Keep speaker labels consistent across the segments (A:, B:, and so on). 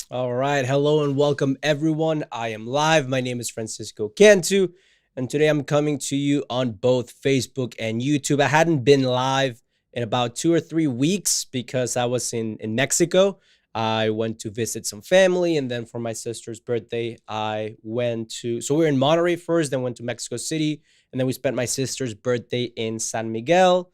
A: All right. Hello and welcome, everyone. I am live. My name is Francisco Cantu, and today I'm coming to you on both Facebook and YouTube. I hadn't been live in about 2 or 3 weeks because I was in Mexico. I went to visit some family, and then for my sister's birthday, so we were in Monterrey first, then went to Mexico City, and then we spent my sister's birthday in San Miguel.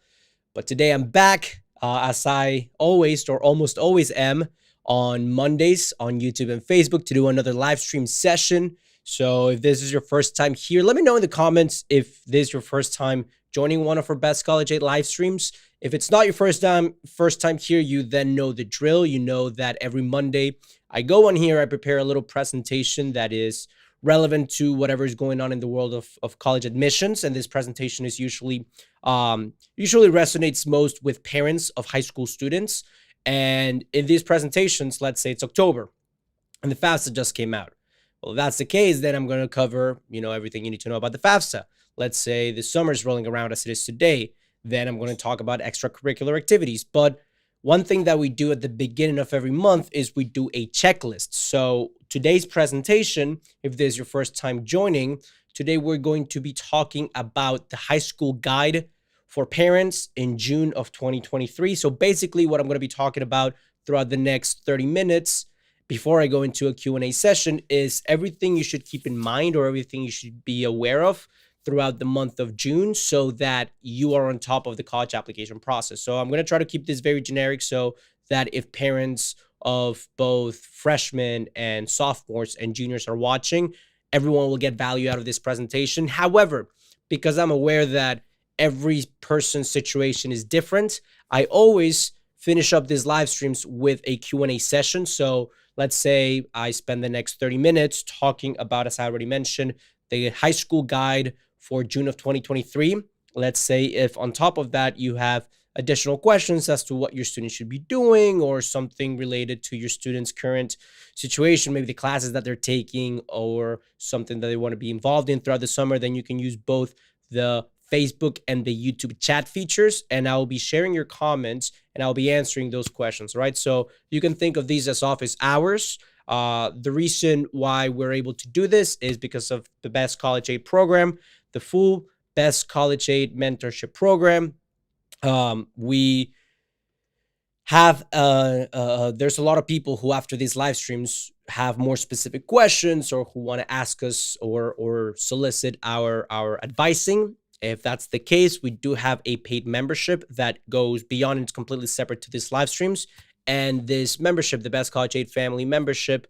A: But today I'm back, as I always or almost always am on Mondays on YouTube and Facebook to do another live stream session. So if this is your first time here, let me know in the comments if this is your first time joining one of our Best College 8 live streams. If it's not your first time here, you then know the drill. You know that every Monday I go on here, I prepare a little presentation that is relevant to whatever is going on in the world of college admissions. And this presentation is usually resonates most with parents of high school students. And in these presentations, let's say it's October and the FAFSA just came out. Well, if that's the case, then I'm going to cover, everything you need to know about the FAFSA. Let's say the summer is rolling around as it is today. Then I'm going to talk about extracurricular activities. But one thing that we do at the beginning of every month is we do a checklist. So today's presentation, if this is your first time joining, today we're going to be talking about the high school guide for parents in June of 2023. So basically what I'm going to be talking about throughout the next 30 minutes before I go into a Q&A session is everything you should keep in mind or everything you should be aware of throughout the month of June so that you are on top of the college application process. So I'm going to try to keep this very generic so that if parents of both freshmen and sophomores and juniors are watching, everyone will get value out of this presentation. However, because I'm aware that every person's situation is different, I always finish up these live streams with a Q&A session. So let's say I spend the next 30 minutes talking about, as I already mentioned, the high school guide for June of 2023. Let's say if on top of that you have additional questions as to what your students should be doing or something related to your students' current situation, maybe the classes that they're taking or something that they want to be involved in throughout the summer, then you can use both the Facebook and the YouTube chat features, and I'll be sharing your comments and I'll be answering those questions, right? So you can think of these as office hours. The reason why we're able to do this is because of the Best College Aid program, the full Best College Aid mentorship program. We have there's a lot of people who after these live streams have more specific questions or who want to ask us or solicit our advising. If that's the case, we do have a paid membership that goes beyond and it's completely separate to these live streams. And this membership, the Best College Aid Family membership,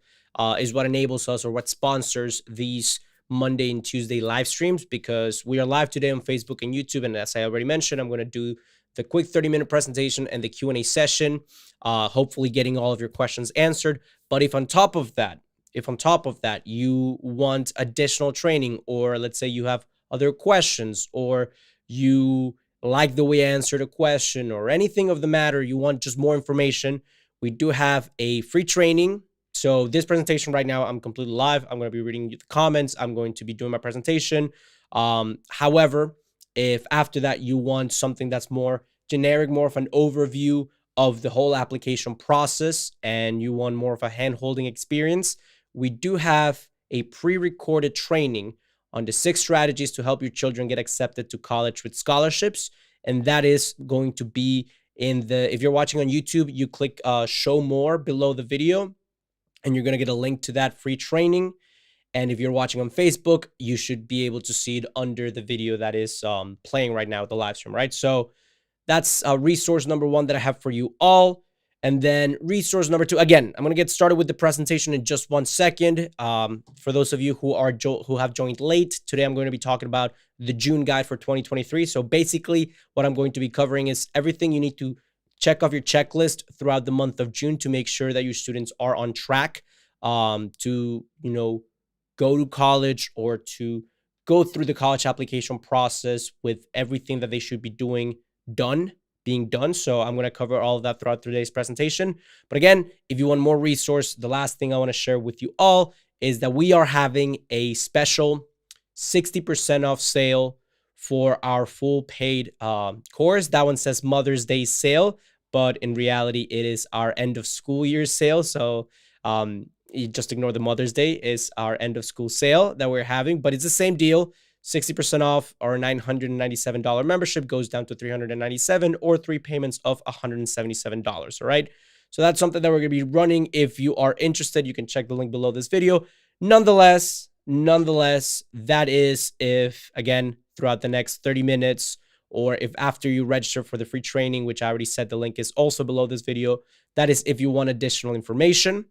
A: is what enables us or what sponsors these Monday and Tuesday live streams, because we are live today on Facebook and YouTube. And as I already mentioned, I'm going to do the quick 30-minute presentation and the Q&A session, hopefully getting all of your questions answered. But if on top of that, you want additional training, or let's say you have other questions, or you like the way I answered a question or anything of the matter, you want just more information, we do have a free training. So this presentation right now, I'm completely live. I'm going to be reading the comments. I'm going to be doing my presentation. However, if after that you want something that's more generic, more of an overview of the whole application process, and you want more of a hand-holding experience, we do have a pre-recorded training on the 6 strategies to help your children get accepted to college with scholarships. And that is going to be if you're watching on YouTube, you click show more below the video, and you're going to get a link to that free training. And if you're watching on Facebook, you should be able to see it under the video that is playing right now, the live stream, right? So that's resource number 1 that I have for you all. And then resource number 2, again, I'm going to get started with the presentation in just 1 second. For those of you who have joined late, today I'm going to be talking about the June guide for 2023. So basically what I'm going to be covering is everything you need to check off your checklist throughout the month of June to make sure that your students are on track to, go to college or to go through the college application process with everything that they should be doing being done. So I'm going to cover all of that throughout today's presentation. But again, if you want more resource, the last thing I want to share with you all is that we are having a special 60% off sale for our full paid course. That one says Mother's Day sale, but in reality, it is our end of school year sale. So You just ignore the Mother's Day is our end of school sale that we're having, but it's the same deal. 60% off our $997 membership goes down to $397 or 3 payments of $177. All right. So that's something that we're going to be running. If you are interested, you can check the link below this video. Nonetheless, that is if, again, throughout the next 30 minutes, or if after you register for the free training, which I already said the link is also below this video, that is if you want additional information.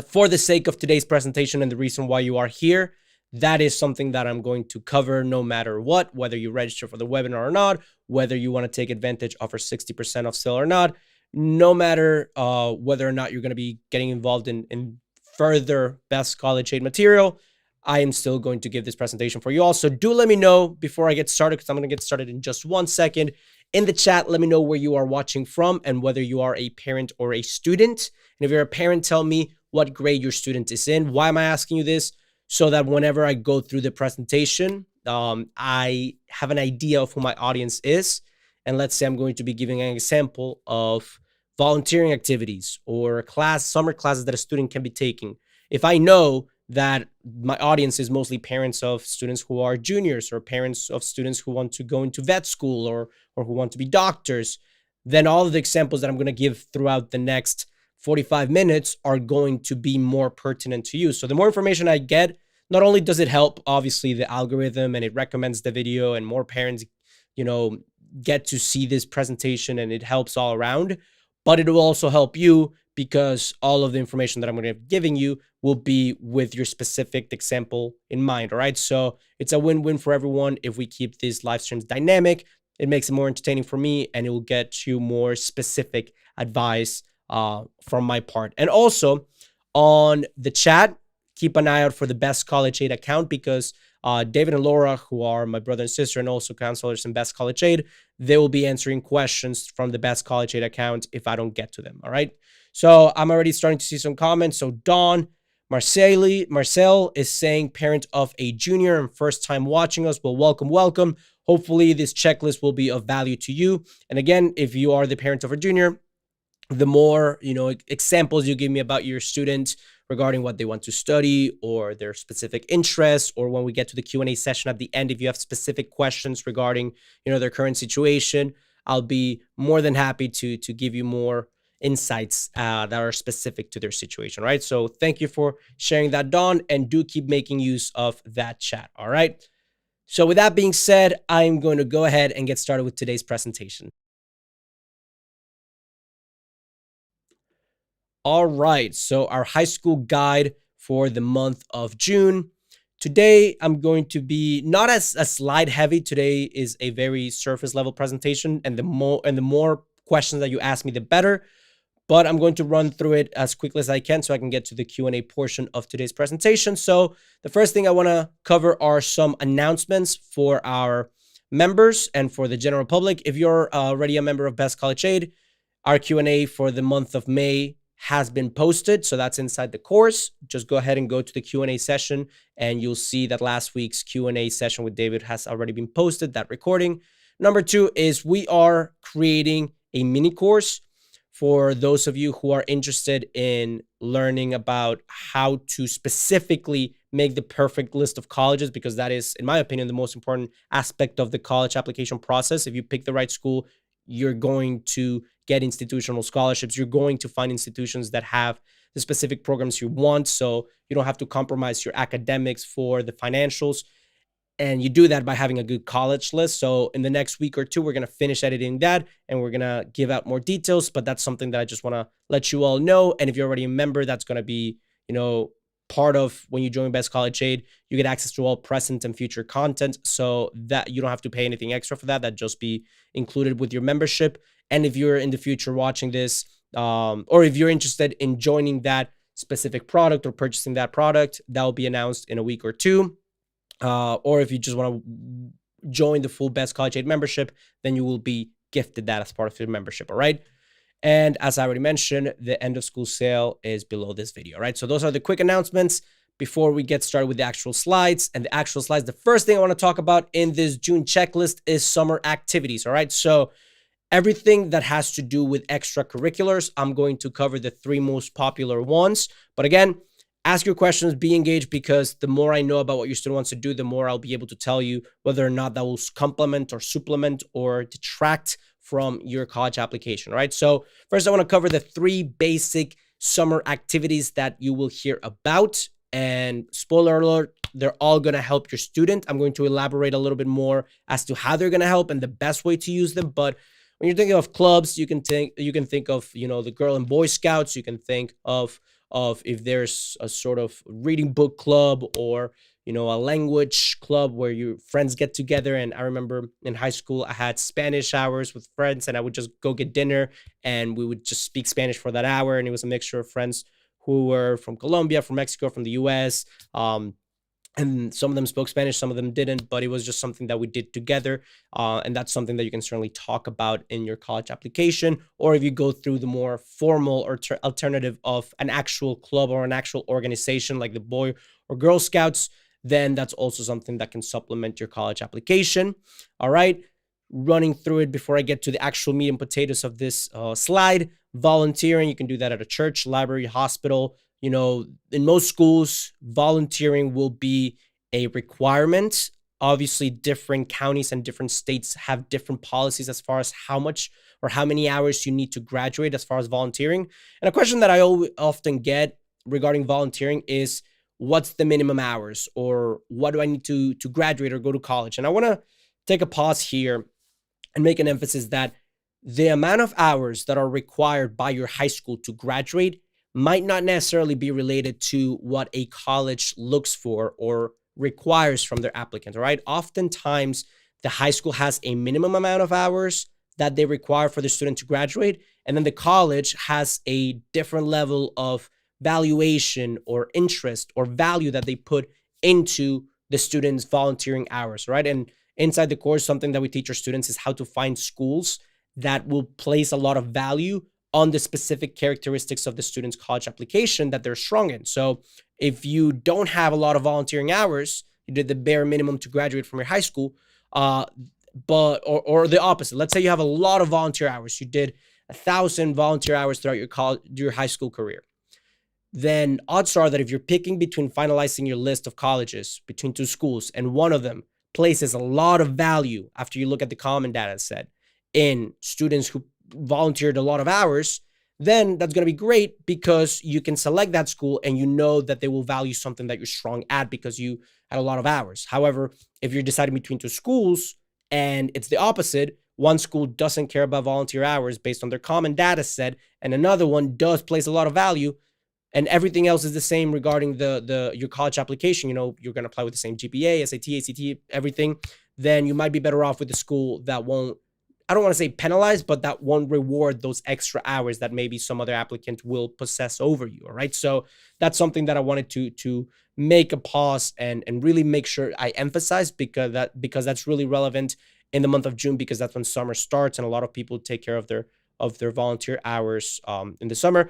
A: For the sake of today's presentation and the reason why you are here, that is something that I'm going to cover no matter what, whether you register for the webinar or not, whether you want to take advantage of our 60% off sale or not, no matter whether or not you're going to be getting involved in further best college aid material, I am still going to give this presentation for you all. So do let me know before I get started, because I'm going to get started in just 1 second. In the chat, let me know where you are watching from and whether you are a parent or a student. And if you're a parent, tell me what grade your student is in. Why am I asking you this? So that whenever I go through the presentation, I have an idea of who my audience is. And let's say I'm going to be giving an example of volunteering activities or summer classes that a student can be taking. If I know that my audience is mostly parents of students who are juniors, or parents of students who want to go into vet school, or who want to be doctors, then all of the examples that I'm going to give throughout the next 45 minutes are going to be more pertinent to you. So the more information I get, not only does it help, obviously, the algorithm, and it recommends the video and more parents, get to see this presentation, and it helps all around, but it will also help you because all of the information that I'm going to be giving you will be with your specific example in mind. All right. So it's a win-win for everyone. If we keep these live streams dynamic, it makes it more entertaining for me, and it will get you more specific advice from my part. And also on the chat, keep an eye out for the Best College Aid account, because David and Laura, who are my brother and sister and also counselors in Best College Aid, they will be answering questions from the Best College Aid account if I don't get to them. All right. So I'm already starting to see some comments. So Dawn Marcel is saying, parent of a junior and first time watching us. Well, welcome. Hopefully this checklist will be of value to you. And again, if you are the parent of a junior, the more, examples you give me about your student regarding what they want to study or their specific interests, or when we get to the Q&A session at the end, if you have specific questions regarding, their current situation, I'll be more than happy to give you more insights that are specific to their situation. Right. So thank you for sharing that, Dawn, and do keep making use of that chat. All right. So with that being said, I'm going to go ahead and get started with today's presentation. All right, so our high school guide for the month of June. Today, I'm going to be not as slide heavy. Today is a very surface level presentation, and the more questions that you ask me, the better. But I'm going to run through it as quickly as I can so I can get to the Q&A portion of today's presentation. So the first thing I want to cover are some announcements for our members and for the general public. If you're already a member of Best College Aid, our Q&A for the month of May has been posted. So that's inside the course. Just go ahead and go to the Q&A session, and you'll see that last week's Q&A session with David has already been posted, that recording. Number 2 is we are creating a mini course for those of you who are interested in learning about how to specifically make the perfect list of colleges, because that is, in my opinion, the most important aspect of the college application process. If you pick the right school, you're going to get institutional scholarships. You're going to find institutions that have the specific programs you want, so you don't have to compromise your academics for the financials. And you do that by having a good college list. So in the next week or two, we're going to finish editing that, and we're going to give out more details. But that's something that I just want to let you all know. And if you're already a member, that's going to be, part of when you join Best College Aid. You get access to all present and future content, so that you don't have to pay anything extra for that. That'd just be included with your membership. And if you're in the future watching this, or if you're interested in joining that specific product or purchasing that product, that will be announced in a week or two. Or if you just want to join the full Best College Aid membership, then you will be gifted that as part of your membership. All right. And as I already mentioned, the end of school sale is below this video. Right. So those are the quick announcements before we get started with the actual slides. And the actual slides, the first thing I want to talk about in this June checklist is summer activities. All right. So Everything that has to do with extracurriculars, I'm going to cover the three most popular ones. But again, ask your questions, be engaged, because the more I know about what your student wants to do, the more I'll be able to tell you whether or not that will complement or supplement or detract from your college application. All right. So, first, I want to cover the three basic summer activities that you will hear about. And spoiler alert, they're all going to help your student. I'm going to elaborate a little bit more as to how they're going to help and the best way to use them. But when you're thinking of clubs, you can think of the Girl and Boy Scouts. You can think of if there's a sort of reading book club, or a language club where your friends get together. And I remember in high school I had Spanish hours with friends, and I would just go get dinner and we would just speak Spanish for that hour. And it was a mixture of friends who were from Colombia, from Mexico, from the US. And some of them spoke Spanish, some of them didn't, but it was just something that we did together. And that's something that you can certainly talk about in your college application, or if you go through the more formal or alternative of an actual club or an actual organization like the Boy or Girl Scouts, then that's also something that can supplement your college application. All right. Running through it before I get to the actual meat and potatoes of this slide. Volunteering, you can do that at a church, library, hospital. In most schools, volunteering will be a requirement. Obviously, different counties and different states have different policies as far as how much or how many hours you need to graduate as far as volunteering. And a question that I often get regarding volunteering is, what's the minimum hours, or what do I need to graduate or go to college? And I want to take a pause here and make an emphasis that the amount of hours that are required by your high school to graduate might not necessarily be related to what a college looks for or requires from their applicant. All right. Oftentimes, the high school has a minimum amount of hours that they require for the student to graduate. And then the college has a different level of valuation or interest or value that they put into the students' volunteering hours. Right. And inside the course, something that we teach our students is how to find schools that will place a lot of value on the specific characteristics of the student's college application that they're strong in. So if you don't have a lot of volunteering hours, you did the bare minimum to graduate from your high school, or the opposite. Let's say you have a lot of volunteer hours. You did 1,000 volunteer hours throughout your high school career. Then odds are that if you're picking between finalizing your list of colleges between two schools, and one of them places a lot of value after you look at the common data set in students who volunteered a lot of hours, then that's going to be great, because you can select that school and you know that they will value something that you're strong at because you had a lot of hours. However, if you're deciding between two schools and it's the opposite, one school doesn't care about volunteer hours based on their common data set, and another one does place a lot of value, and everything else is the same regarding the your college application, you're going to apply with the same GPA, SAT, ACT, everything, then you might be better off with the school that won't, I don't want to say penalize, but that won't reward those extra hours that maybe some other applicant will possess over you. All right. So that's something that I wanted to make a pause and really make sure I emphasize, because that's really relevant in the month of June, because that's when summer starts and a lot of people take care of their volunteer hours in the summer.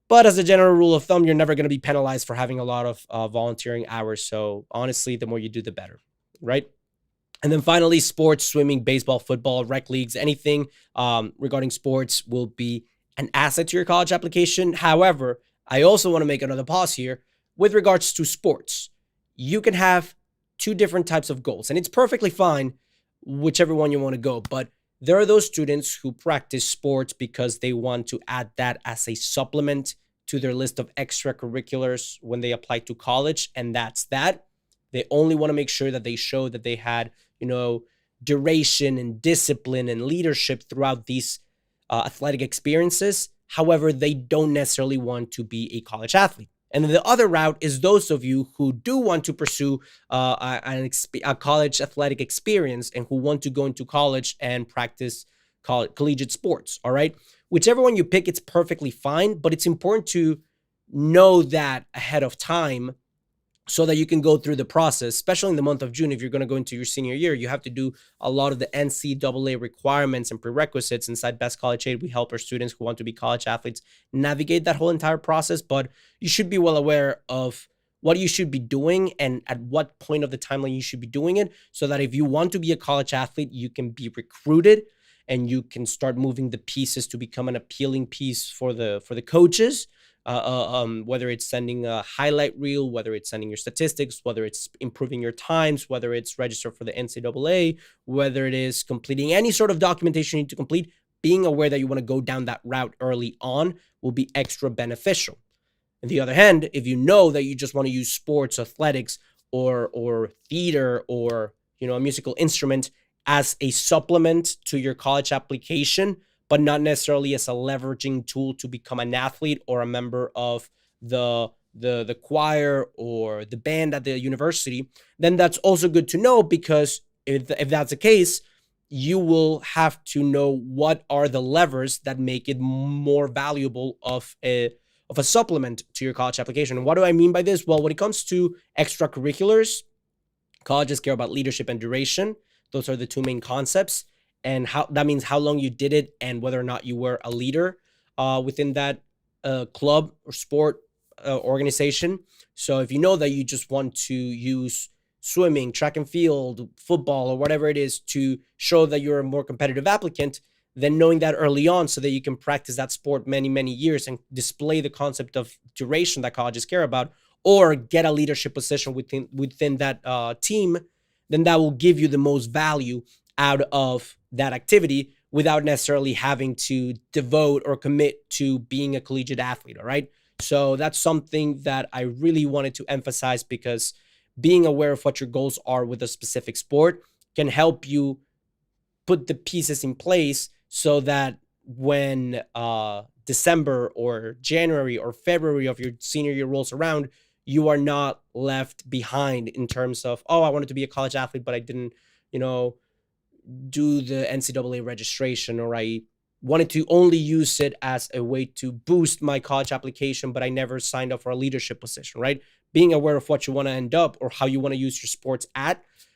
A: But as a general rule of thumb, you're never going to be penalized for having a lot of volunteering hours. So honestly, the more you do, the better. Right. And then finally, sports, swimming, baseball, football, rec leagues, anything regarding sports will be an asset to your college application. However, I also want to make another pause here with regards to sports. You can have two different types of goals, and it's perfectly fine whichever one you want to go. But there are those students who practice sports because they want to add that as a supplement to their list of extracurriculars when they apply to college, and that's that. They only want to make sure that they show that they had, duration and discipline and leadership throughout these athletic experiences. However, they don't necessarily want to be a college athlete. And then the other route is those of you who do want to pursue a college athletic experience and who want to go into college and practice collegiate sports. All right. Whichever one you pick, it's perfectly fine, but it's important to know that ahead of time, so that you can go through the process, especially in the month of June. If you're going to go into your senior year, you have to do a lot of the NCAA requirements and prerequisites. Inside Best College Aid, we help our students who want to be college athletes navigate that whole entire process. But you should be well aware of what you should be doing and at what point of the timeline you should be doing it, so that if you want to be a college athlete, you can be recruited and you can start moving the pieces to become an appealing piece for the coaches. Whether it's sending a highlight reel, whether it's sending your statistics, whether it's improving your times, whether it's register for the NCAA, whether it is completing any sort of documentation you need to complete, being aware that you want to go down that route early on will be extra beneficial. On the other hand, if you know that you just want to use sports, athletics, or theater, or a musical instrument as a supplement to your college application, but not necessarily as a leveraging tool to become an athlete or a member of the choir or the band at the university, then that's also good to know, because if that's the case, you will have to know what are the levers that make it more valuable of a supplement to your college application. And what do I mean by this? Well, when it comes to extracurriculars, colleges care about leadership and duration. Those are the two main concepts. And how that means how long you did it and whether or not you were a leader within that club or sport organization. So if you know that you just want to use swimming, track and field, football, or whatever it is to show that you're a more competitive applicant, then knowing that early on so that you can practice that sport many, many years and display the concept of duration that colleges care about, or get a leadership position within that team, then that will give you the most value out of that activity without necessarily having to devote or commit to being a collegiate athlete. All right. So that's something that I really wanted to emphasize, because being aware of what your goals are with a specific sport can help you put the pieces in place so that when December or January or February of your senior year rolls around, you are not left behind in terms of, oh, I wanted to be a college athlete, but I didn't, do the NCAA registration, or I wanted to only use it as a way to boost my college application, but I never signed up for a leadership position, right? Being aware of what you want to end up or how you want to use your sports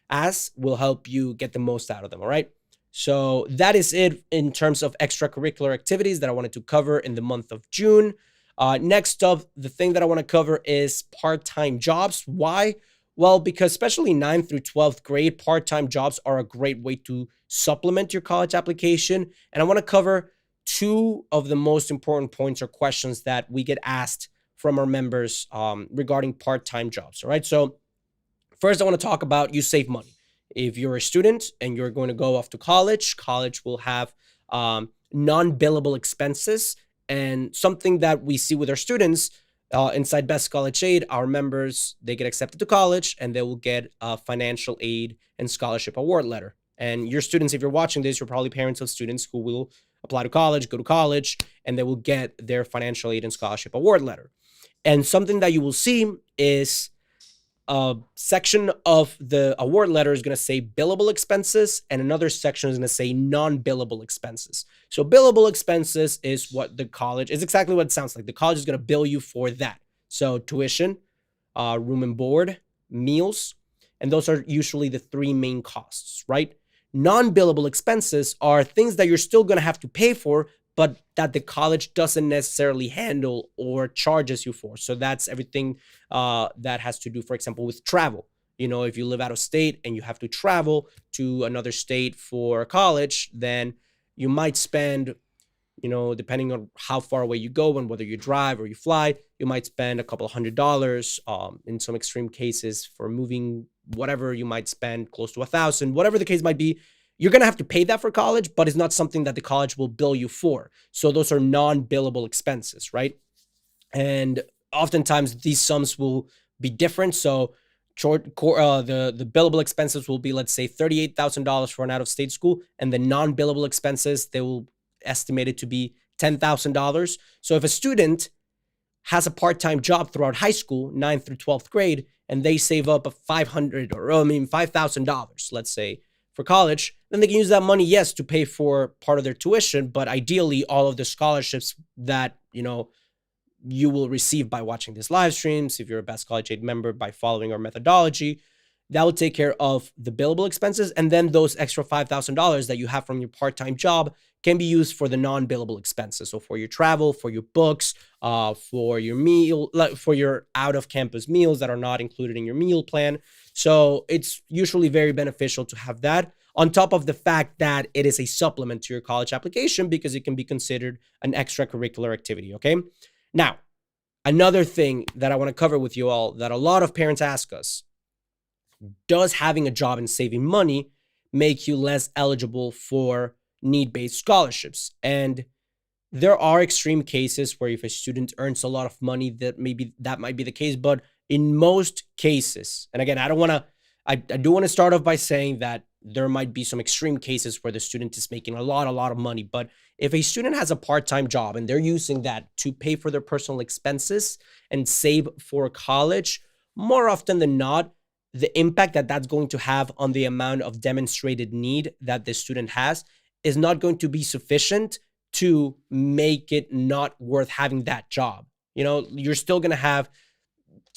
A: as will help you get the most out of them. All right. So that is it in terms of extracurricular activities that I wanted to cover in the month of June. Next up, the thing that I want to cover is part-time jobs. Why? Well, because especially 9th through 12th grade, part-time jobs are a great way to supplement your college application. And I want to cover two of the most important points or questions that we get asked from our members regarding part-time jobs. All right. So first, I want to talk about you save money. If you're a student and you're going to go off to college, college will have non-billable expenses. And something that we see with our students inside Best College Aid, our members, they get accepted to college and they will get a financial aid and scholarship award letter. And your students, if you're watching this, you're probably parents of students who will apply to college, go to college, and they will get their financial aid and scholarship award letter. And something that you will see is a section of the award letter is going to say billable expenses, and another section is going to say non-billable expenses. So billable expenses is what the college is, exactly what it sounds like. The college is going to bill you for that. So tuition, room and board, meals, and those are usually the three main costs, right? Non-billable expenses are things that you're still going to have to pay for, but that the college doesn't necessarily handle or charges you for. So that's everything that has to do, for example, with travel. If you live out of state and you have to travel to another state for college, then you might spend, depending on how far away you go and whether you drive or you fly, you might spend a couple of $100. In some extreme cases for moving, whatever, you might spend close to $1,000, whatever the case might be. You're going to have to pay that for college, but it's not something that the college will bill you for. So those are non-billable expenses, right? And oftentimes these sums will be different. So the billable expenses will be, let's say, $38,000 for an out-of-state school, and the non-billable expenses, they will estimate it to be $10,000. So if a student has a part-time job throughout high school, 9th through 12th grade, and they save up $5,000, let's say, for college, then they can use that money, yes, to pay for part of their tuition, but ideally all of the scholarships that, you will receive by watching these live streams, if you're a Best College Aid member, by following our methodology, that will take care of the billable expenses. And then those extra $5,000 that you have from your part-time job can be used for the non-billable expenses. So for your travel, for your books, for your meal, for your out-of-campus meals that are not included in your meal plan. So it's usually very beneficial to have that. on top of the fact that it is a supplement to your college application because it can be considered an extracurricular activity. Okay. Now, another thing that I want to cover with you all that a lot of parents ask us: does having a job and saving money make you less eligible for need-based scholarships? And there are extreme cases where if a student earns a lot of money, that maybe that might be the case. But in most cases, and again, I do want to start off by saying that there might be some extreme cases where the student is making a lot of money. But if a student has a part-time job and they're using that to pay for their personal expenses and save for college, more often than not, the impact that that's going to have on the amount of demonstrated need that the student has is not going to be sufficient to make it not worth having that job. You're still going to have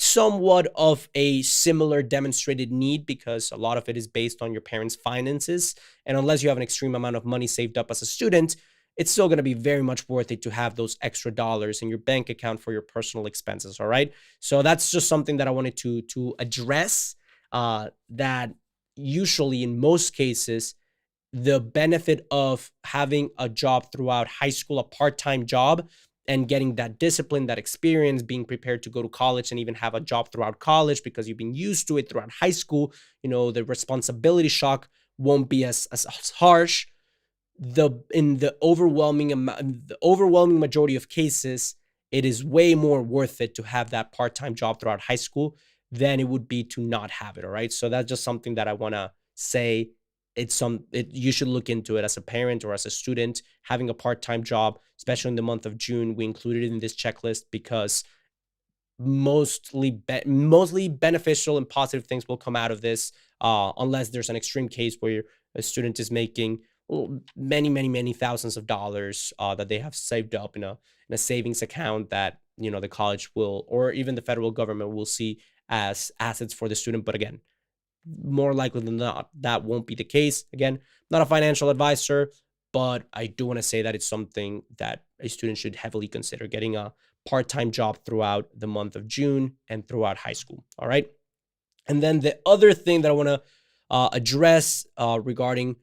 A: somewhat of a similar demonstrated need because a lot of it is based on your parents' finances. And unless you have an extreme amount of money saved up as a student, it's still going to be very much worth it to have those extra dollars in your bank account for your personal expenses. All right. So that's just something that I wanted to address, that usually in most cases, the benefit of having a job throughout high school, a part-time job, and getting that discipline, that experience, being prepared to go to college and even have a job throughout college because you've been used to it throughout high school, the responsibility shock won't be as harsh. In the overwhelming majority of cases, it is way more worth it to have that part-time job throughout high school than it would be to not have it. All right. So that's just something that I want to say. You should look into it as a parent or as a student, having a part-time job, especially in the month of June. We included it in this checklist because mostly beneficial and positive things will come out of this, unless there's an extreme case where a student is making many thousands of dollars that they have saved up in a savings account that the college will, or even the federal government will see as assets for the student. But again, more likely than not, that won't be the case. Again, not a financial advisor, but I do want to say that it's something that a student should heavily consider, getting a part-time job throughout the month of June and throughout high school. All right. And then the other thing that I want to address regarding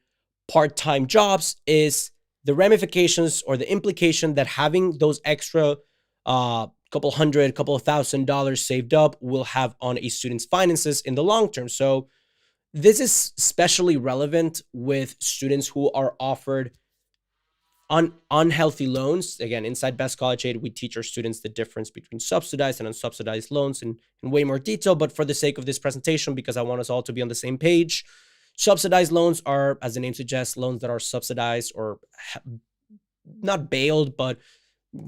A: part-time jobs is the ramifications or the implication that having those extra couple of $1,000 saved up will have on a student's finances in the long term. So this is especially relevant with students who are offered unhealthy loans. Again, inside Best College Aid, we teach our students the difference between subsidized and unsubsidized loans in way more detail. But for the sake of this presentation, because I want us all to be on the same page, subsidized loans are, as the name suggests, loans that are subsidized or not bailed, but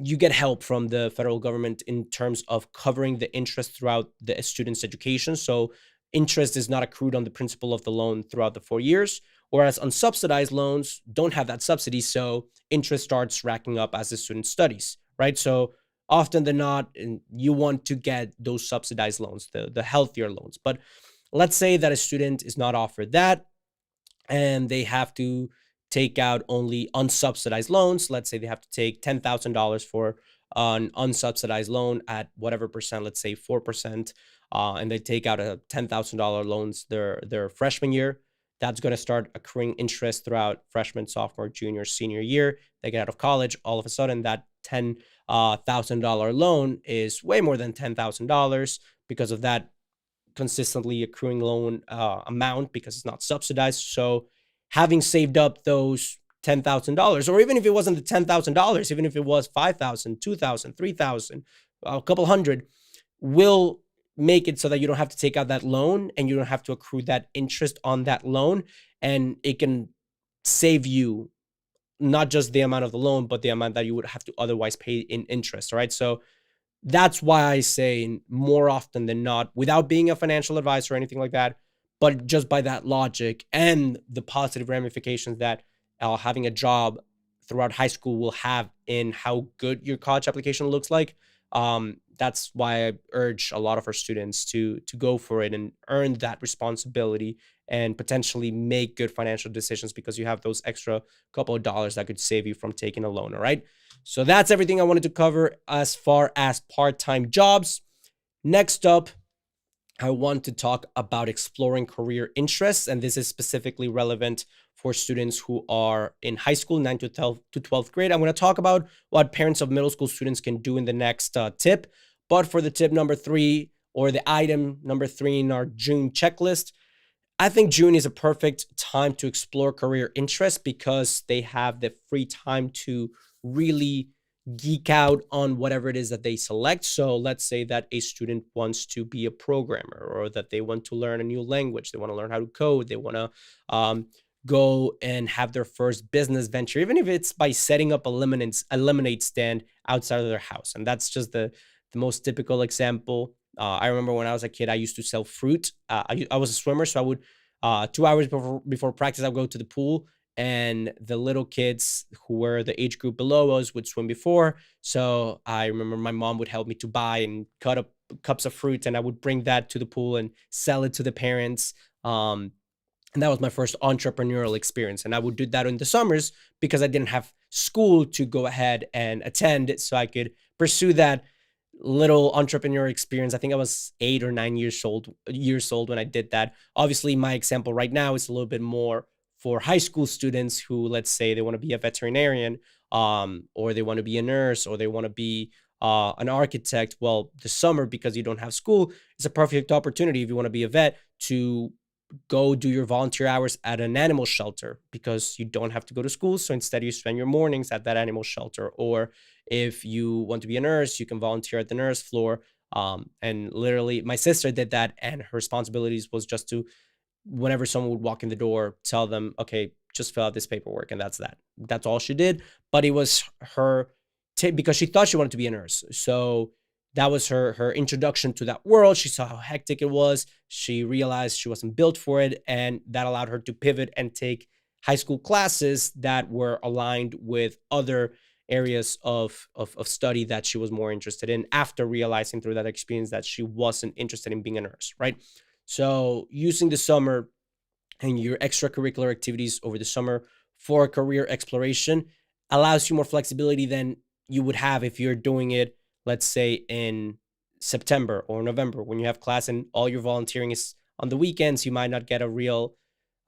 A: you get help from the federal government in terms of covering the interest throughout the student's education. So interest is not accrued on the principal of the loan throughout the 4 years, whereas unsubsidized loans don't have that subsidy. So interest starts racking up as the student studies, right? So often than not, you want to get those subsidized loans, the healthier loans. But let's say that a student is not offered that and they have to take out only unsubsidized loans. Let's say they have to take $10,000 for an unsubsidized loan at whatever percent, let's say 4%, and they take out a $10,000 loans their freshman year. That's going to start accruing interest throughout freshman, sophomore, junior, senior year. They get out of college, all of a sudden that $10,000 loan is way more than $10,000 because of that consistently accruing loan amount, because it's not subsidized. So having saved up those $10,000, or even if it wasn't the $10,000, even if it was 5,000, 2,000, 3,000, a couple hundred, will make it so that you don't have to take out that loan and you don't have to accrue that interest on that loan. And it can save you not just the amount of the loan, but the amount that you would have to otherwise pay in interest. All right. So that's why I say more often than not, without being a financial advisor or anything like that, but just by that logic and the positive ramifications that having a job throughout high school will have in how good your college application looks like. That's why I urge a lot of our students to go for it and earn that responsibility and potentially make good financial decisions, because you have those extra couple of dollars that could save you from taking a loan. All right. So that's everything I wanted to cover as far as part-time jobs. Next up, I want to talk about exploring career interests, and this is specifically relevant for students who are in high school, 9 to 12th grade. I'm going to talk about what parents of middle school students can do in the next tip. But for the tip number 3, or the item number 3 in our June checklist, I think June is a perfect time to explore career interests because they have the free time to really geek out on whatever it is that they select. So let's say that a student wants to be a programmer, or that they want to learn a new language, they want to learn how to code, they want to go and have their first business venture, even if it's by setting up a lemonade stand outside of their house. And that's just the most typical example. I remember when I was a kid, I used to sell fruit. I was a swimmer, so I would 2 hours before practice, I would go to the pool, and the little kids who were the age group below us would swim before. So I remember my mom would help me to buy and cut up cups of fruit, and I would bring that to the pool and sell it to the parents. And that was my first entrepreneurial experience. And I would do that in the summers because I didn't have school to go ahead and attend, so I could pursue that little entrepreneur experience. I think I was 8 or 9 years old when I did that. Obviously, my example right now is a little bit more for high school students who, let's say, they want to be a veterinarian, or they want to be a nurse, or they want to be an architect. Well, the summer, because you don't have school, is a perfect opportunity if you want to be a vet to go do your volunteer hours at an animal shelter, because you don't have to go to school. So instead, you spend your mornings at that animal shelter. Or if you want to be a nurse, you can volunteer at the nurse floor. And literally, my sister did that, and her responsibilities was just to, whenever someone would walk in the door, tell them, okay, just fill out this paperwork. And that's that. That's all she did. But it was her because she thought she wanted to be a nurse. So that was her introduction to that world. She saw how hectic it was. She realized she wasn't built for it. And that allowed her to pivot and take high school classes that were aligned with other areas of study that she was more interested in, after realizing through that experience that she wasn't interested in being a nurse, right? So using the summer and your extracurricular activities over the summer for career exploration allows you more flexibility than you would have if you're doing it, let's say, in September or November, when you have class and all your volunteering is on the weekends. You might not get a real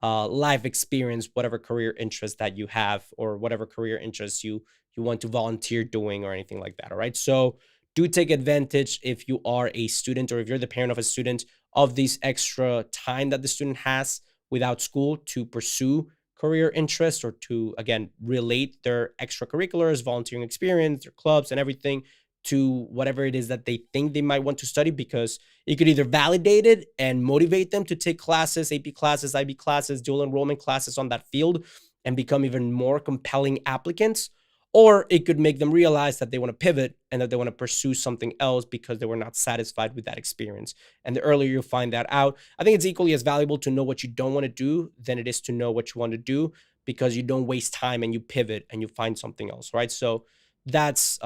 A: life experience, whatever career interest that you have, or whatever career interests you want to volunteer doing, or anything like that. All right. So do take advantage, if you are a student, or if you're the parent of a student, of this extra time that the student has without school to pursue career interests, or to, again, relate their extracurriculars, volunteering experience, their clubs, and everything to whatever it is that they think they might want to study, because it could either validate it and motivate them to take classes, AP classes, IB classes, dual enrollment classes on that field, and become even more compelling applicants. Or it could make them realize that they want to pivot and that they want to pursue something else because they were not satisfied with that experience. And the earlier you find that out, I think it's equally as valuable to know what you don't want to do than it is to know what you want to do, because you don't waste time and you pivot and you find something else, right? So that's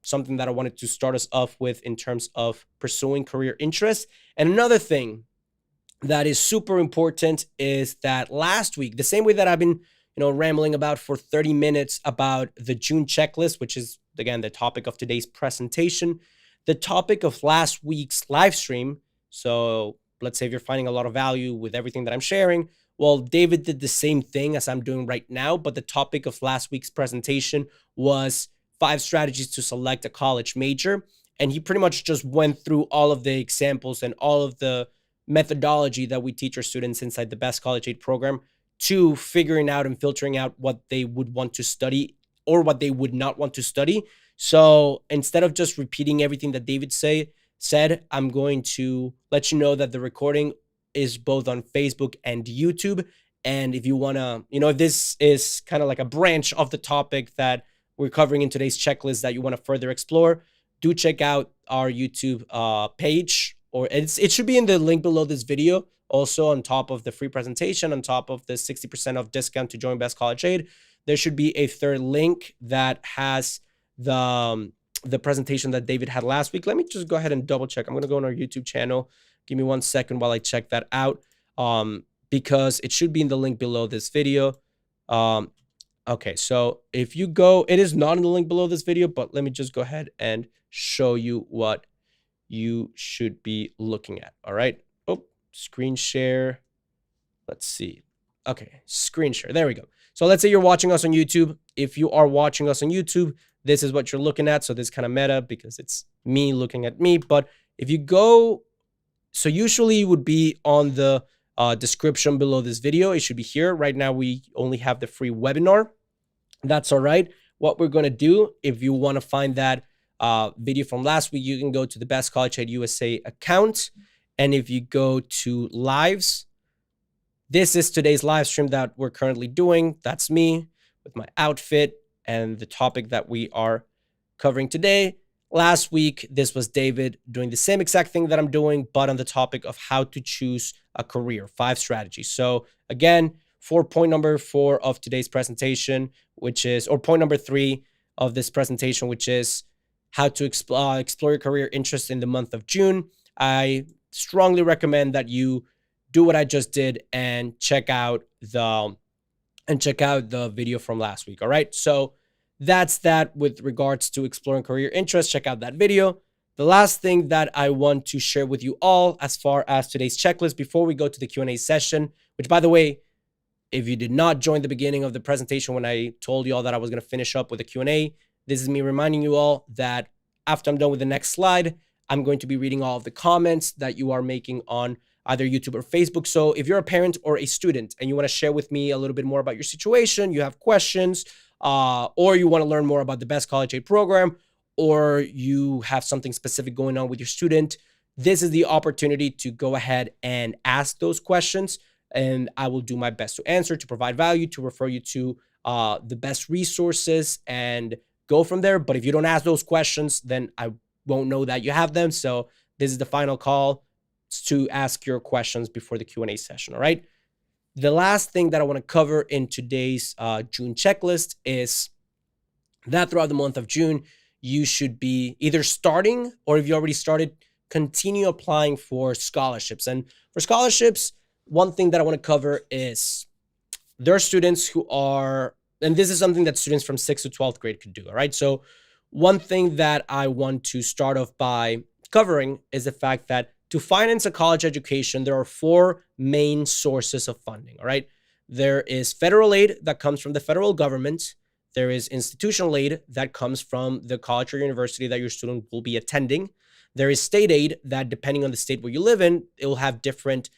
A: something that I wanted to start us off with in terms of pursuing career interests. And another thing that is super important is that last week, the same way that I've been, rambling about for 30 minutes about the June checklist, which is, again, the topic of today's presentation, the topic of last week's live stream. So let's say if you're finding a lot of value with everything that I'm sharing, well, David did the same thing as I'm doing right now, but the topic of last week's presentation was 5 strategies to select a college major. And he pretty much just went through all of the examples and all of the methodology that we teach our students inside the Best College Aid program, to figuring out and filtering out what they would want to study or what they would not want to study. So instead of just repeating everything that David said, I'm going to let you know that the recording is both on Facebook and YouTube. And if you want to, if this is kind of like a branch of the topic that we're covering in today's checklist that you want to further explore, do check out our YouTube page, or it should be in the link below this video. Also, on top of the free presentation, on top of the 60% off discount to join Best College Aid, there should be a third link that has the presentation that David had last week. Let me just go ahead and double check. I'm going to go on our YouTube channel. Give me 1 second while I check that out, because it should be in the link below this video. Okay, so if you go, it is not in the link below this video, but let me just go ahead and show you what you should be looking at. All right. screen share. Let's see. Okay, screen share. There we go. So let's say you're watching us on YouTube. If you are watching us on YouTube, this is what you're looking at. So this is kind of meta because it's me looking at me. But if you go, so usually it would be on the description below this video. It should be here. Right now, we only have the free webinar. That's all right. What we're going to do, if you want to find that video from last week, you can go to the Best College Ed USA account. And if you go to lives, this is today's live stream that we're currently doing. That's me with my outfit and the topic that we are covering today. Last week, this was David doing the same exact thing that I'm doing, but on the topic of how to choose a career, 5 strategies. So again, for point number 4 of today's presentation, which is, or point number 3 of this presentation, which is how to explore your career interest in the month of June. I strongly recommend that you do what I just did and check out the video from last week. All right. So that's that with regards to exploring career interests. Check out that video. The last thing that I want to share with you all as far as today's checklist before we go to the Q&A session, which, by the way, if you did not join the beginning of the presentation when I told you all that I was going to finish up with a Q&A, this is me reminding you all that after I'm done with the next slide, I'm going to be reading all of the comments that you are making on either YouTube or Facebook. So if you're a parent or a student and you want to share with me a little bit more about your situation, you have questions, or you want to learn more about the Best College Aid program, or you have something specific going on with your student, this is the opportunity to go ahead and ask those questions. And I will do my best to answer, to provide value, to refer you to the best resources and go from there. But if you don't ask those questions, then I won't know that you have them. So this is the final call to ask your questions before the Q&A session. All right. The last thing that I want to cover in today's June checklist is that throughout the month of June, you should be either starting, or if you already started, continue applying for scholarships. And for scholarships, one thing that I want to cover is there are students who are, and this is something that students from 6th to 12th grade could do. All right. So one thing that I want to start off by covering is the fact that to finance a college education, there are 4 main sources of funding. All right. There is federal aid that comes from the federal government. There is institutional aid that comes from the college or university that your student will be attending. There is state aid that, depending on the state where you live in, it will have different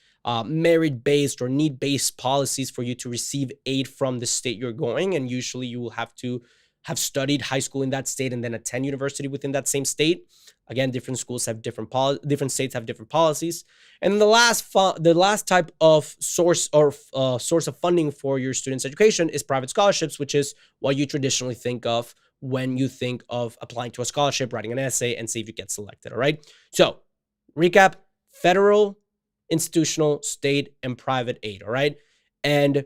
A: merit-based or need-based policies for you to receive aid from the state you're going. And usually you will have to have studied high school in that state and then attend university within that same state. Again, different schools have different states have different policies. And then the last type of source of funding for your students' education is private scholarships, which is what you traditionally think of when you think of applying to a scholarship, writing an essay, and see if you get selected. All right. So recap: federal, institutional, state, and private aid. All right. And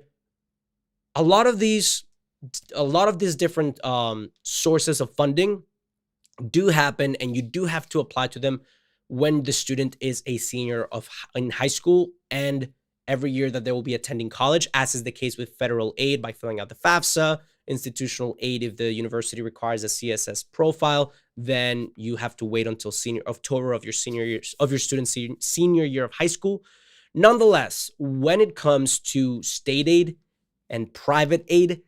A: a lot of these different sources of funding do happen, and you do have to apply to them when the student is a senior in high school and every year that they will be attending college, as is the case with federal aid by filling out the FAFSA, institutional aid if the university requires a CSS profile, then you have to wait until October of your student's senior year of high school. Nonetheless, when it comes to state aid and private aid,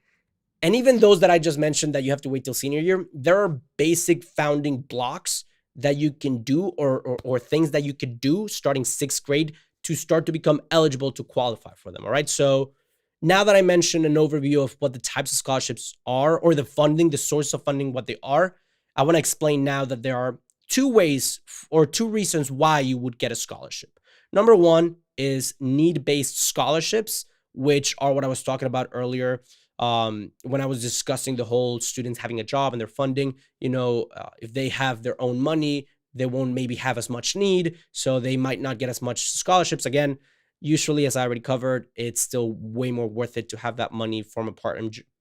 A: and even those that I just mentioned that you have to wait till senior year, there are basic founding blocks that you can do or things that you could do starting 6th grade to start to become eligible to qualify for them. All right. So now that I mentioned an overview of what the types of scholarships are, or the funding, the source of funding, what they are, I want to explain now that there are 2 ways or 2 reasons why you would get a scholarship. Number 1 is need-based scholarships, which are what I was talking about earlier when I was discussing the whole students having a job and their funding. If they have their own money, they won't maybe have as much need, so they might not get as much scholarships. Again, usually, as I already covered, it's still way more worth it to have that money from a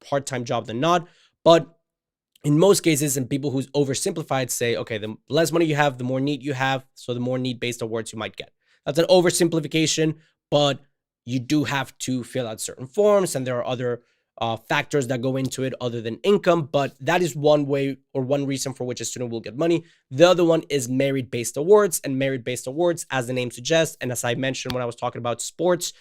A: part-time job than not. But in most cases, and people who oversimplified say, okay, the less money you have, the more need you have, so the more need-based awards you might get. That's an oversimplification, but you do have to fill out certain forms, and there are other factors that go into it other than income, but that is one way or one reason for which a student will get money. The other one is merit-based awards, and merit-based awards, as the name suggests, and as I mentioned when I was talking about sports,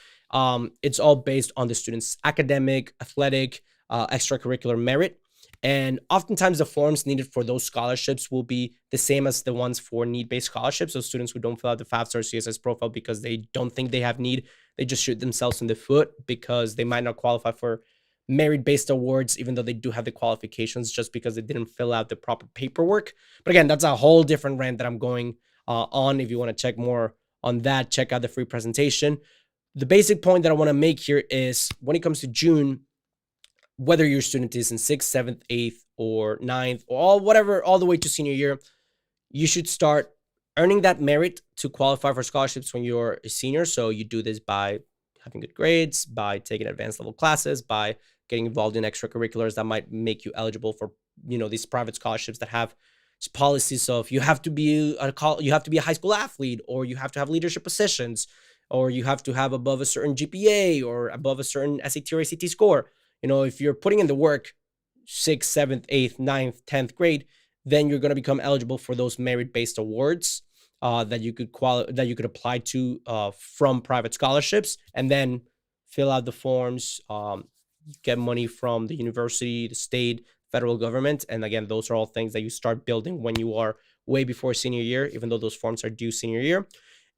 A: it's all based on the student's academic, athletic, extracurricular merit. And oftentimes the forms needed for those scholarships will be the same as the ones for need-based scholarships. So students who don't fill out the FAFSA or CSS profile because they don't think they have need, they just shoot themselves in the foot because they might not qualify for merit-based awards, even though they do have the qualifications, just because they didn't fill out the proper paperwork. But again, that's a whole different rant that I'm going on. If you want to check more on that, check out the free presentation. The basic point that I want to make here is when it comes to June, whether your student is in 6th, 7th, 8th, or 9th, or all the way to senior year, you should start earning that merit to qualify for scholarships when you're a senior. So you do this by having good grades, by taking advanced level classes, by getting involved in extracurriculars that might make you eligible for, these private scholarships that have policies of you have to be a high school athlete, or you have to have leadership positions, or you have to have above a certain GPA or above a certain SAT or ACT score. If you're putting in the work 6th, 7th, 8th, 9th, 10th grade, then you're going to become eligible for those merit-based awards that you could apply to from private scholarships, and then fill out the forms, get money from the university, the state, federal government. And again, those are all things that you start building when you are way before senior year, even though those forms are due senior year.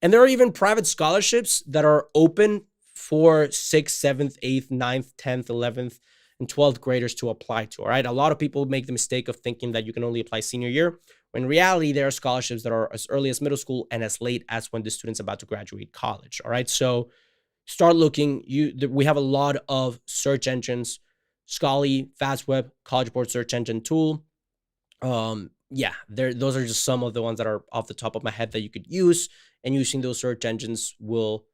A: And there are even private scholarships that are open for 6th, 7th, 8th, 9th, 10th, 11th, and 12th graders to apply to. All right. A lot of people make the mistake of thinking that you can only apply senior year, when in reality, there are scholarships that are as early as middle school and as late as when the student's about to graduate college. All right. So start looking. We have a lot of search engines: Scholarly, FastWeb, College Board search engine tool. Those are just some of the ones that are off the top of my head that you could use. And using those search engines will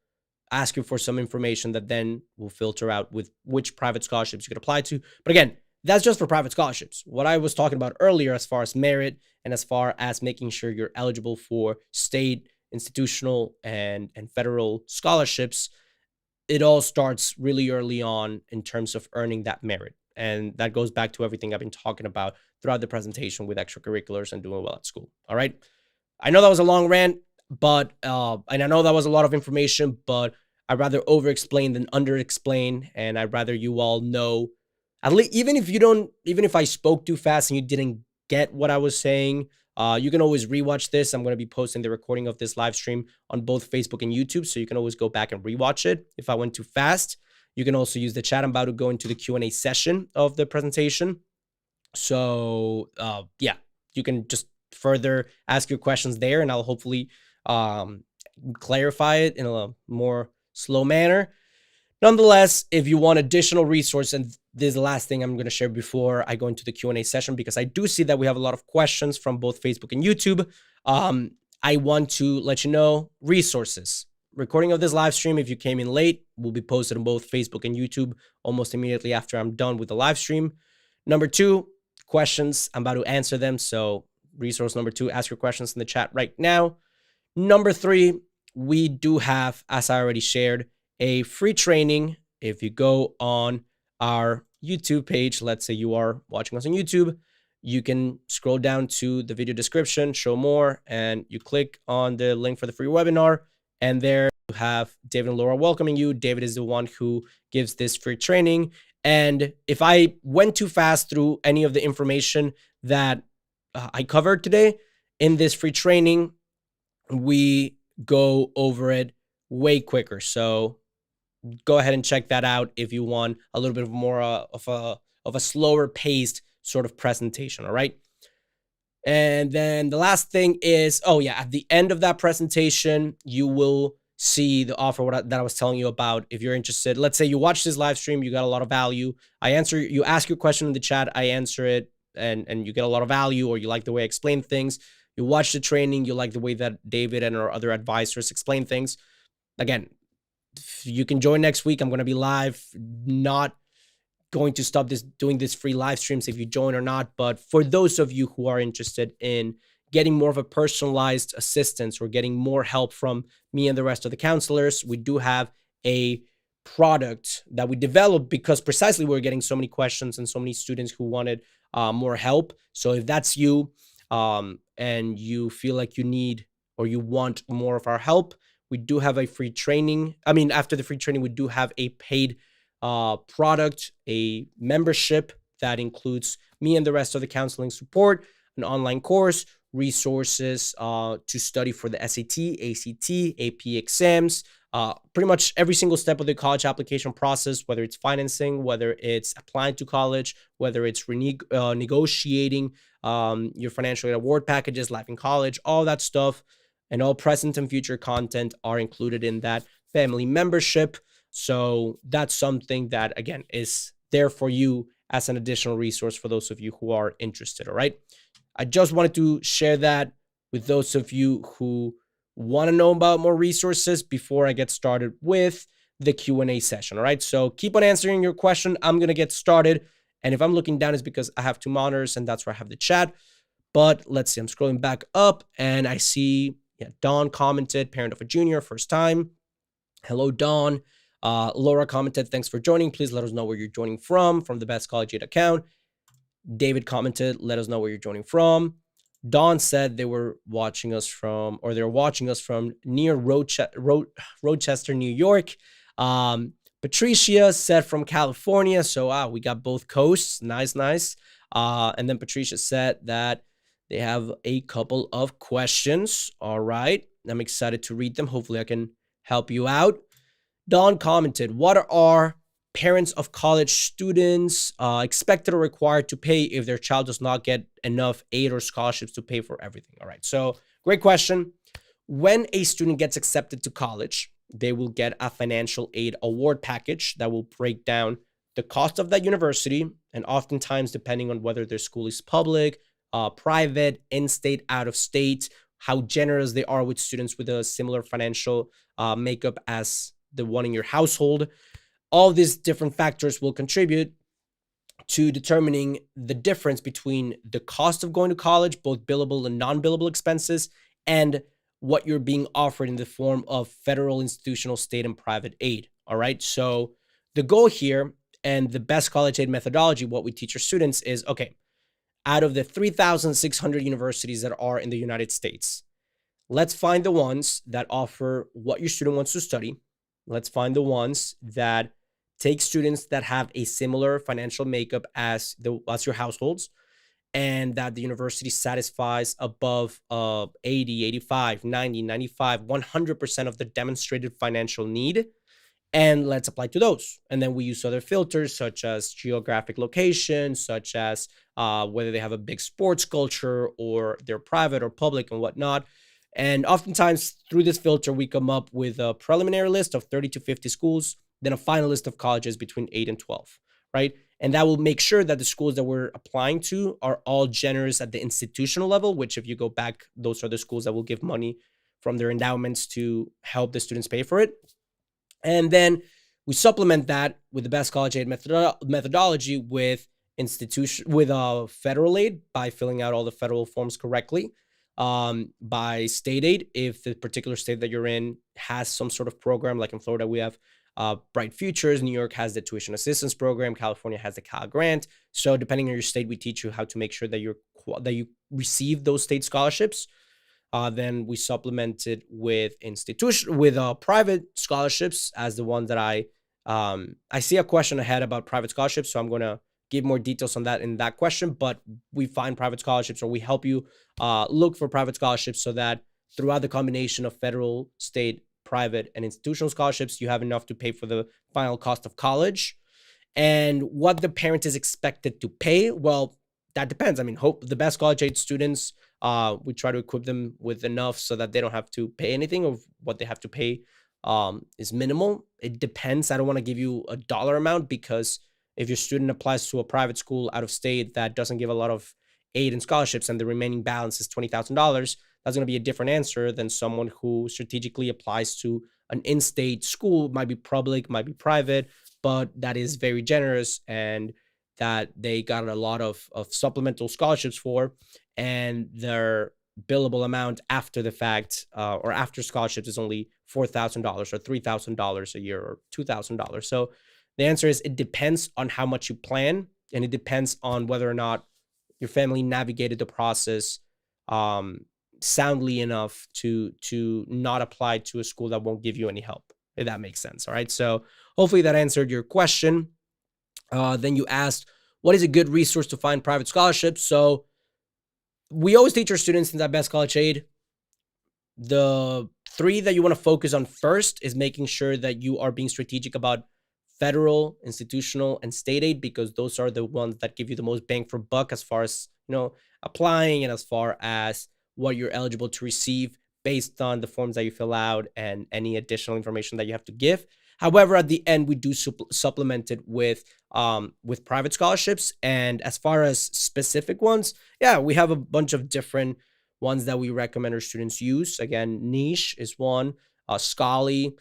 A: ask you for some information that then will filter out with which private scholarships you could apply to. But again, that's just for private scholarships. What I was talking about earlier, as far as merit and as far as making sure you're eligible for state, institutional, and federal scholarships, it all starts really early on in terms of earning that merit. And that goes back to everything I've been talking about throughout the presentation with extracurriculars and doing well at school. All right. I know that was a long rant, but and I know that was a lot of information, but I'd rather over-explain than under-explain. And I'd rather you all know, at least, even if I spoke too fast and you didn't get what I was saying, you can always rewatch this. I'm going to be posting the recording of this live stream on both Facebook and YouTube, so you can always go back and rewatch it. If I went too fast, you can also use the chat. I'm about to go into the Q&A session of the presentation. So you can just further ask your questions there, and I'll hopefully clarify it in a more slow manner. Nonetheless, if you want additional resource, and this is the last thing I'm going to share before I go into the Q&A session, because I do see that we have a lot of questions from both Facebook and YouTube. I want to let you know resources. Recording of this live stream, if you came in late, will be posted on both Facebook and YouTube almost immediately after I'm done with the live stream. Number 2, questions. I'm about to answer them. So resource number 2, ask your questions in the chat right now. Number 3, we do have, as I already shared, a free training. If you go on our YouTube page, let's say you are watching us on YouTube, you can scroll down to the video description, show more, and you click on the link for the free webinar. And there you have David and Laura welcoming you. David is the one who gives this free training. And if I went too fast through any of the information that I covered today in this free training, we go over it way quicker. So go ahead and check that out if you want a little bit more of a slower paced sort of presentation. All right. And then the last thing is, at the end of that presentation, you will see the offer that I was telling you about. If you're interested, let's say you watch this live stream, you got a lot of value. You ask your question in the chat, I answer it, and you get a lot of value, or you like the way I explain things. You watch the training, you like the way that David and our other advisors explain things. Again, you can join next week. I'm going to be live, not going to stop doing this free live streams if you join or not. But for those of you who are interested in getting more of a personalized assistance or getting more help from me and the rest of the counselors, we do have a product that we developed because precisely we are getting so many questions and so many students who wanted more help. So if that's you, and you feel like you need or you want more of our help, we do have a free training. I mean, after the free training, we do have a paid product, a membership that includes me and the rest of the counseling support, an online course, resources to study for the SAT, ACT, AP exams, pretty much every single step of the college application process, whether it's financing, whether it's applying to college, whether it's negotiating your financial aid award packages, life in college, all that stuff, and all present and future content are included in that family membership. So that's something that, again, is there for you as an additional resource for those of you who are interested. All right. I just wanted to share that with those of you who want to know about more resources before I get started with the Q&A session. All right. So keep on answering your question. I'm going to get started. And if I'm looking down, it's because I have two monitors and that's where I have the chat. But let's see, I'm scrolling back up and I see, Dawn commented, parent of a junior, first time. Hello, Dawn. Laura commented, thanks for joining. Please let us know where you're joining from the Best College Aid account. David commented, let us know where you're joining from. Dawn said they were watching us from, or they're watching us from near Rochester, New York. Patricia said from California. So we got both coasts. Nice, nice. And then Patricia said that they have a couple of questions. All right. I'm excited to read them. Hopefully I can help you out. Dawn commented, what are parents of college students expected or required to pay if their child does not get enough aid or scholarships to pay for everything? All right. So great question. When a student gets accepted to college, they will get a financial aid award package that will break down the cost of that university. And oftentimes, depending on whether their school is public, private, in-state, out-of-state, how generous they are with students with a similar financial makeup as the one in your household. All these different factors will contribute to determining the difference between the cost of going to college, both billable and non-billable expenses, and what you're being offered in the form of federal, institutional, state, and private aid. All right. So the goal here and the best college aid methodology, what we teach our students is, okay, out of the 3,600 universities that are in the United States, let's find the ones that offer what your student wants to study. Let's find the ones that take students that have a similar financial makeup as your households, and that the university satisfies above 80, 85, 90, 95, 100% of the demonstrated financial need. And let's apply to those. And then we use other filters such as geographic location, such as whether they have a big sports culture or they're private or public and whatnot. And oftentimes through this filter, we come up with a preliminary list of 30 to 50 schools, then a final list of colleges between 8 and 12, right? And that will make sure that the schools that we're applying to are all generous at the institutional level, which if you go back, those are the schools that will give money from their endowments to help the students pay for it. And then we supplement that with the best college aid methodology with federal aid by filling out all the federal forms correctly, by state aid if the particular state that you're in has some sort of program. Like in Florida, we have Bright Futures. New York has the tuition assistance program. California has the Cal Grant. So depending on your state, we teach you how to make sure that you receive those state scholarships. Then we supplement it with private scholarships as the one that I see a question ahead about private scholarships. So I'm going to give more details on that in that question, but we find private scholarships, or we help you look for private scholarships so that throughout the combination of federal, state, private, and institutional scholarships, you have enough to pay for the final cost of college. And what the parent is expected to pay, well, that depends. I mean, the best college aid students, we try to equip them with enough so that they don't have to pay anything, or what they have to pay is minimal. It depends. I don't want to give you a dollar amount, because if your student applies to a private school out of state that doesn't give a lot of aid and scholarships and the remaining balance is $20,000, that's going to be a different answer than someone who strategically applies to an in-state school. Might be public, might be private, but that is very generous and that they got a lot of supplemental scholarships for, and their billable amount after the fact, or after scholarships, is only $4,000 or $3,000 a year or $2,000. So the answer is it depends on how much you plan, and it depends on whether or not your family navigated the process um, soundly enough to not apply to a school that won't give you any help, if that makes sense. All right. So hopefully that answered your question. Then you asked, what is a good resource to find private scholarships? So we always teach our students in that Best College Aid, the three that you want to focus on first is making sure that you are being strategic about federal, institutional, and state aid, because those are the ones that give you the most bang for buck as far as, applying, and as far as what you're eligible to receive based on the forms that you fill out and any additional information that you have to give. However, at the end, we do supplement it with private scholarships. And as far as specific ones, yeah, we have a bunch of different ones that we recommend our students use. Again, Niche is one, Scholly,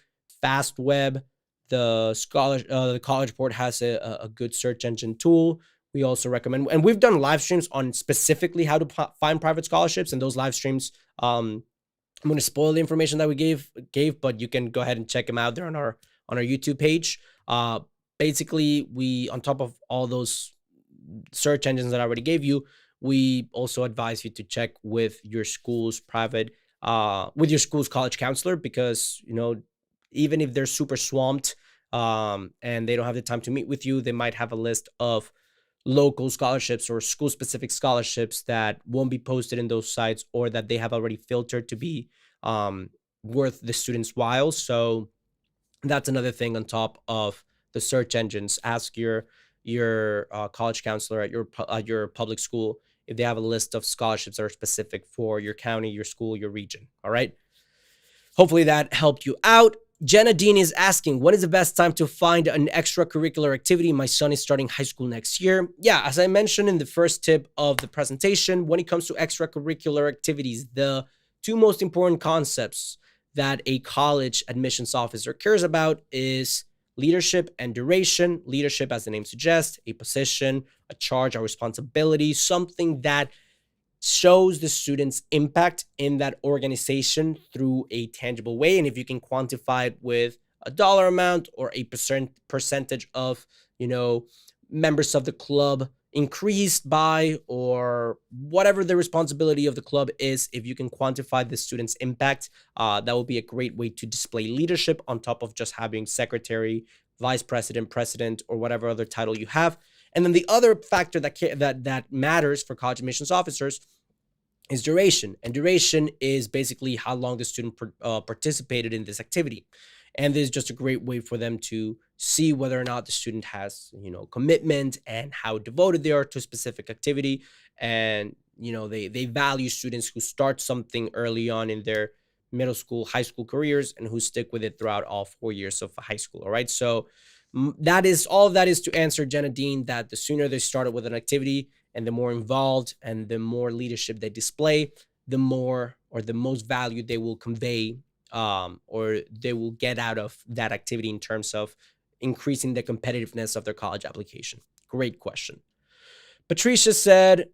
A: FastWeb. The College Board has a good search engine tool. We also recommend, and we've done live streams on specifically how to find private scholarships. And those live streams, I'm going to spoil the information that we gave, but you can go ahead and check them out there on our YouTube page. Basically, we, on top of all those search engines that I already gave you, we also advise you to check with your school's with your school's college counselor, because, even if they're super swamped, and they don't have the time to meet with you, they might have a list of local scholarships or school specific scholarships that won't be posted in those sites, or that they have already filtered to be worth the student's while. So that's another thing on top of the search engines. Ask your college counselor at your public school if they have a list of scholarships that are specific for your county, your school, your region. All right. Hopefully that helped you out. Jenna Dean is asking, when is the best time to find an extracurricular activity? My son is starting high school next year. Yeah, as I mentioned in the first tip of the presentation, when it comes to extracurricular activities, the two most important concepts that a college admissions officer cares about is leadership and duration. Leadership, as the name suggests, a position, a charge, a responsibility, something that shows the student's impact in that organization through a tangible way. And if you can quantify it with a dollar amount or a percentage of, members of the club increased by, or whatever the responsibility of the club is, if you can quantify the student's impact, that will be a great way to display leadership on top of just having secretary, vice president, president, or whatever other title you have. And then the other factor that matters for college admissions officers is duration. And duration is basically how long the student participated in this activity. And this is just a great way for them to see whether or not the student has, commitment and how devoted they are to a specific activity. And, they value students who start something early on in their middle school, high school careers, and who stick with it throughout all 4 years of high school. All right. So that is all of that is to answer Jenna Dean, that the sooner they started with an activity and the more involved and the more leadership they display, the more or the most value they will convey, or they will get out of that activity in terms of increasing the competitiveness of their college application. Great question. Patricia said,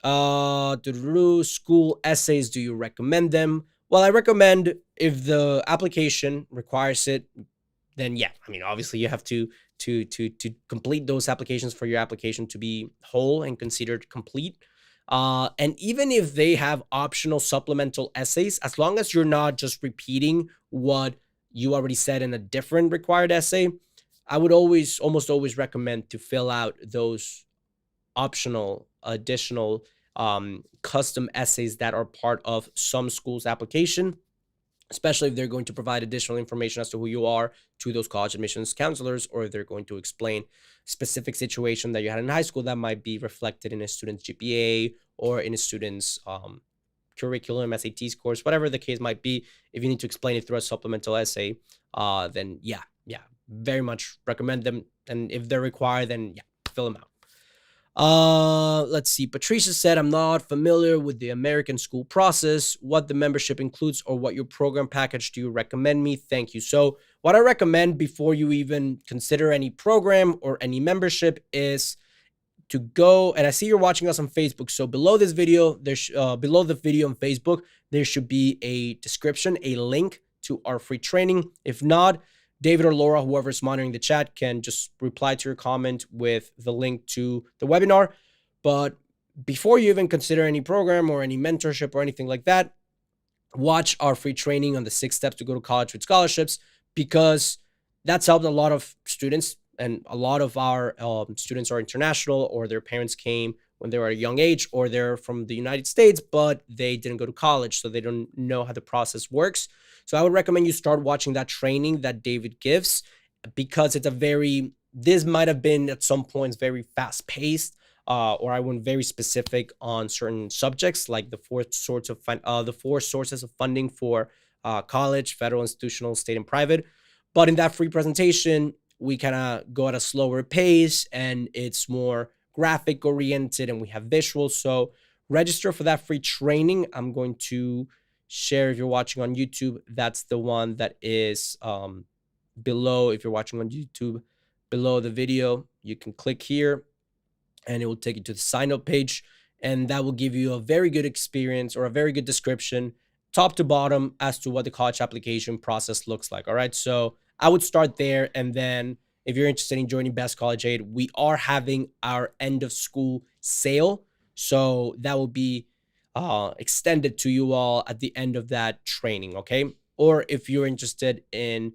A: school essays, do you recommend them? Well, I recommend, if the application requires it, then yeah, obviously you have to complete those applications for your application to be whole and considered complete. And even if they have optional supplemental essays, as long as you're not just repeating what you already said in a different required essay, I would almost always recommend to fill out those optional additional custom essays that are part of some school's application, especially if they're going to provide additional information as to who you are to those college admissions counselors, or if they're going to explain specific situation that you had in high school that might be reflected in a student's GPA or in a student's curriculum, SAT scores, whatever the case might be. If you need to explain it through a supplemental essay, then yeah, very much recommend them. And if they're required, then yeah, fill them out. Let's see. Patricia said, I'm not familiar with the American school process, what the membership includes, or what your program package do you recommend me? Thank you. So what I recommend before you even consider any program or any membership is to go, and I see you're watching us on Facebook. So below this video, below the video on Facebook, there should be a description, a link to our free training. If not, David or Laura, whoever's monitoring the chat, can just reply to your comment with the link to the webinar. But before you even consider any program or any mentorship or anything like that, watch our free training on the 6 steps to go to college with scholarships, because that's helped a lot of students. And a lot of our students are international, or their parents came when they were at a young age, or they're from the United States, but they didn't go to college, so they don't know how the process works. So I would recommend you start watching that training that David gives, because this might have been at some points very fast paced, or I went very specific on certain subjects, like the four sources of funding for college, federal, institutional, state, and private. But in that free presentation, we kind of go at a slower pace, and it's more graphic oriented, and we have visuals. So register for that free training. I'm going to share, if you're watching on YouTube, that's the one that is below. If you're watching on YouTube, below the video, you can click here and it will take you to the sign up page, and that will give you a very good experience, or a very good description, top to bottom, as to what the college application process looks like. All right, so I would start there. And then if you're interested in joining Best College Aid, we are having our end of school sale, so that will be extended to you all at the end of that training. Okay, or if you're interested in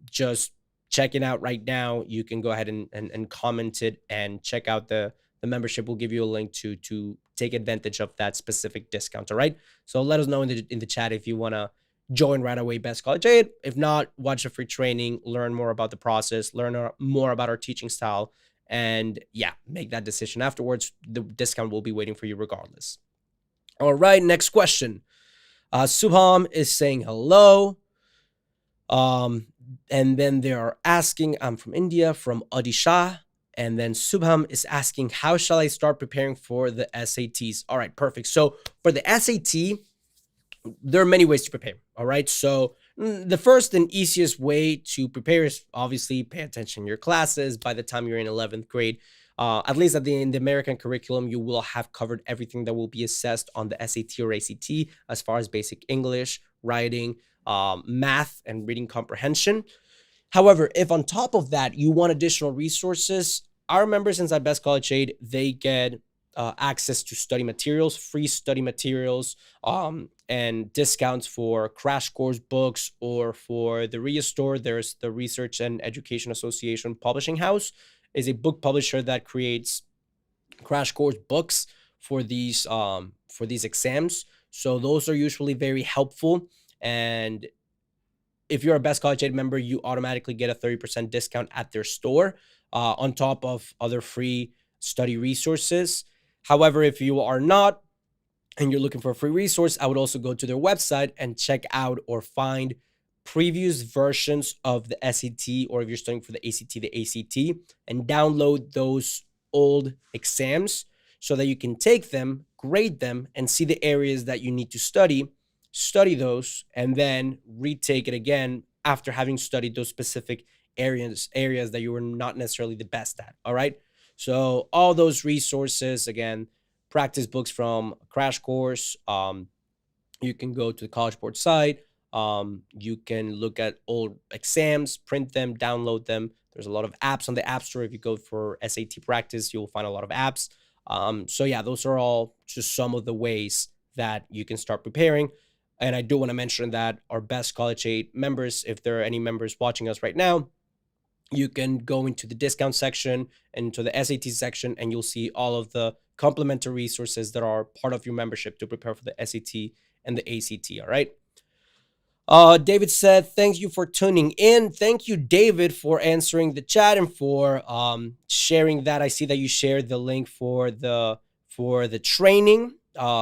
A: just checking out right now, you can go ahead and comment it and check out the membership. We'll give you a link to take advantage of that specific discount. All right, so let us know in the chat if you want to join right away Best College Aid. If not, watch the free training, learn more about the process, learn more about our teaching style, and yeah, make that decision afterwards. The discount will be waiting for you regardless. All right, next question. Subham is saying hello. And then they are asking, I'm from India, from Odisha. And then Subham is asking, how shall I start preparing for the SATs? All right, perfect. So for the SAT, there are many ways to prepare. All right. So the first and easiest way to prepare is obviously pay attention to your classes. By the time you're in 11th grade, at least in the American curriculum, you will have covered everything that will be assessed on the SAT or ACT, as far as basic English, writing, math, and reading comprehension. However, if on top of that you want additional resources, our members inside Best College Aid, they get access to study materials, free study materials, and discounts for crash course books, or for the RIA store. There's the Research and Education Association Publishing House, is a book publisher that creates crash course books for these exams. So those are usually very helpful. And if you're a Best College Aid member, you automatically get a 30% discount at their store, on top of other free study resources. However, if you are not, and you're looking for a free resource, I would also go to their website and check out or find previous versions of the SAT, or if you're studying for the ACT, and download those old exams so that you can take them, grade them, and see the areas that you need to study those, and then retake it again after having studied those specific areas that you were not necessarily the best at. All right. So all those resources, again, practice books from Crash Course. You can go to the College Board site. You can look at old exams, print them, download them. There's a lot of apps on the App Store. If you go for SAT practice, you'll find a lot of apps. So yeah, those are all just some of the ways that you can start preparing. And I do want to mention that our Best College Aid members, if there are any members watching us right now, you can go into the discount section and to the SAT section, and you'll see all of the complimentary resources that are part of your membership to prepare for the SAT and the ACT. All right. David said, thank you for tuning in. Thank you, David, for answering the chat and for sharing that. I see that you shared the link for the training.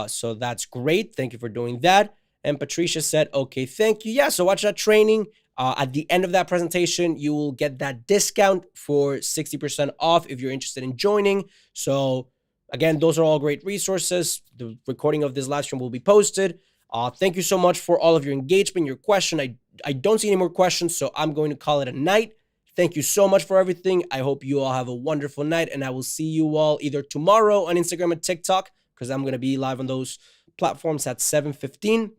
A: So that's great. Thank you for doing that. And Patricia said, okay, thank you. Yeah, so watch that training. At the end of that presentation, you will get that discount for 60% off if you're interested in joining. So again, those are all great resources. The recording of this live stream will be posted. Thank you so much for all of your engagement, your question. I don't see any more questions, so I'm going to call it a night. Thank you so much for everything. I hope you all have a wonderful night, and I will see you all either tomorrow on Instagram and TikTok, because I'm going to be live on those platforms at 7:15.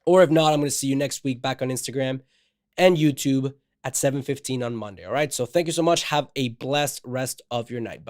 A: Or if not, I'm going to see you next week back on Instagram and YouTube at 7:15 on Monday. All right. So thank you so much. Have a blessed rest of your night. Bye.